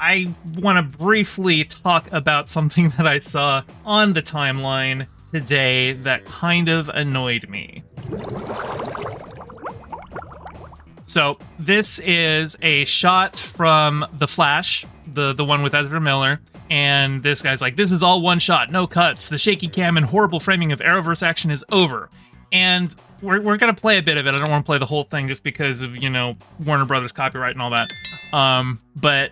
I want to briefly talk about something that I saw on the timeline today that kind of annoyed me. So this is a shot from The Flash, the one with Ezra Miller, and this guy's like, this is all one shot, no cuts. The shaky cam and horrible framing of Arrowverse action is over. And we're going to play a bit of it. I don't want to play the whole thing just because of, Warner Brothers copyright and all that. But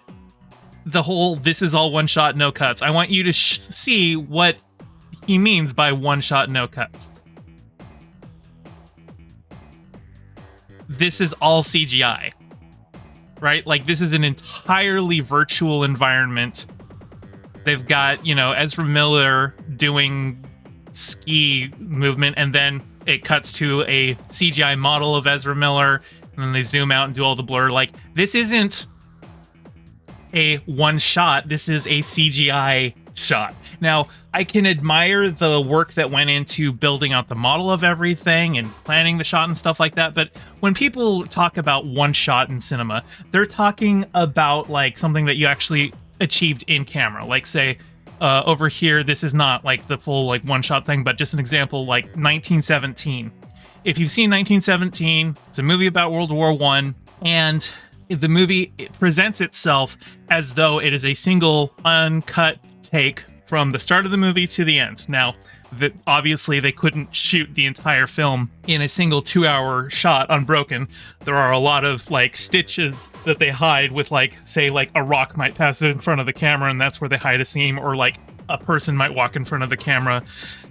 the whole, this is all one shot, no cuts. I want you to see what he means by one shot, no cuts. This is all CGI, right? Like, this is an entirely virtual environment. They've got, Ezra Miller doing ski movement, and then it cuts to a CGI model of Ezra Miller, and then they zoom out and do all the blur. Like, this isn't a one shot, this is a CGI shot. Now, I can admire the work that went into building out the model of everything and planning the shot and stuff like that, but when people talk about one shot in cinema, they're talking about like something that you actually achieved in camera. Like, say, over here, this is not like the full like one shot thing, but just an example, like 1917. If you've seen 1917, it's a movie about World War I, and the movie presents itself as though it is a single uncut take from the start of the movie to the end. Now, obviously they couldn't shoot the entire film in a single 2-hour shot unbroken. There are a lot of like stitches that they hide with, like, say, like a rock might pass in front of the camera and that's where they hide a seam, or like a person might walk in front of the camera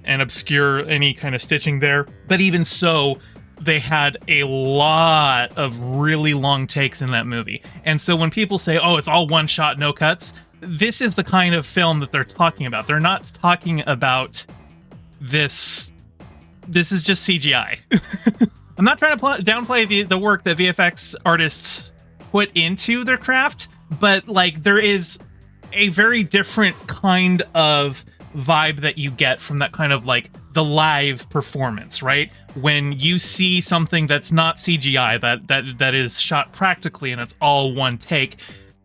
and obscure any kind of stitching there. But even so, they had a lot of really long takes in that movie. And so when people say, oh, it's all one shot, no cuts, this is the kind of film that they're talking about. They're not talking about this. This is just CGI. I'm not trying to downplay the work that VFX artists put into their craft, but like, there is a very different kind of vibe that you get from that kind of like the live performance, right? When you see something that's not CGI, that is shot practically and it's all one take,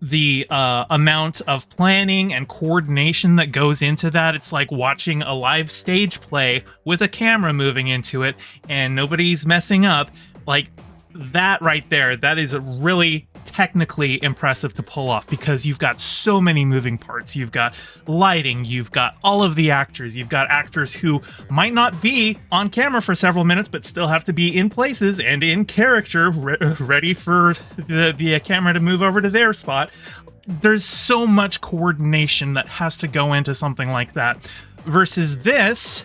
the amount of planning and coordination that goes into that, it's like watching a live stage play with a camera moving into it and nobody's messing up. Like, that right there, that is really technically impressive to pull off, because you've got so many moving parts. You've got lighting, you've got all of the actors, you've got actors who might not be on camera for several minutes but still have to be in places and in character, ready for the camera to move over to their spot. There's so much coordination that has to go into something like that, versus this,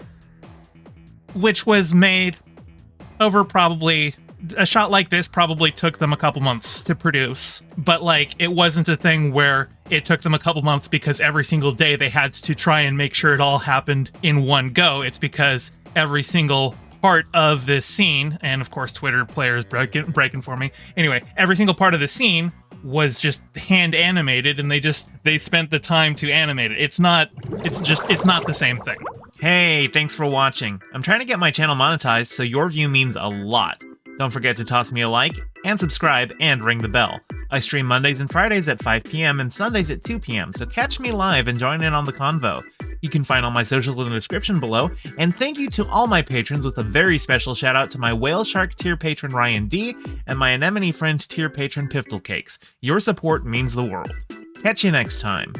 which was made over probably... A shot like this probably took them a couple months to produce, but like, it wasn't a thing where it took them a couple months because every single day they had to try and make sure it all happened in one go. It's because every single part of this scene, and of course Twitter players breaking for me. Anyway, every single part of the scene was just hand animated, and they spent the time to animate it. It's not the same thing. Hey, thanks for watching. I'm trying to get my channel monetized, so your view means a lot. Don't forget to toss me a like, and subscribe, and ring the bell. I stream Mondays and Fridays at 5 p.m. and Sundays at 2 p.m., so catch me live and join in on the convo. You can find all my socials in the description below, and thank you to all my patrons, with a very special shout out to my Whale Shark tier patron Ryan D, and my Anemone Friends tier patron Piftle Cakes. Your support means the world. Catch you next time.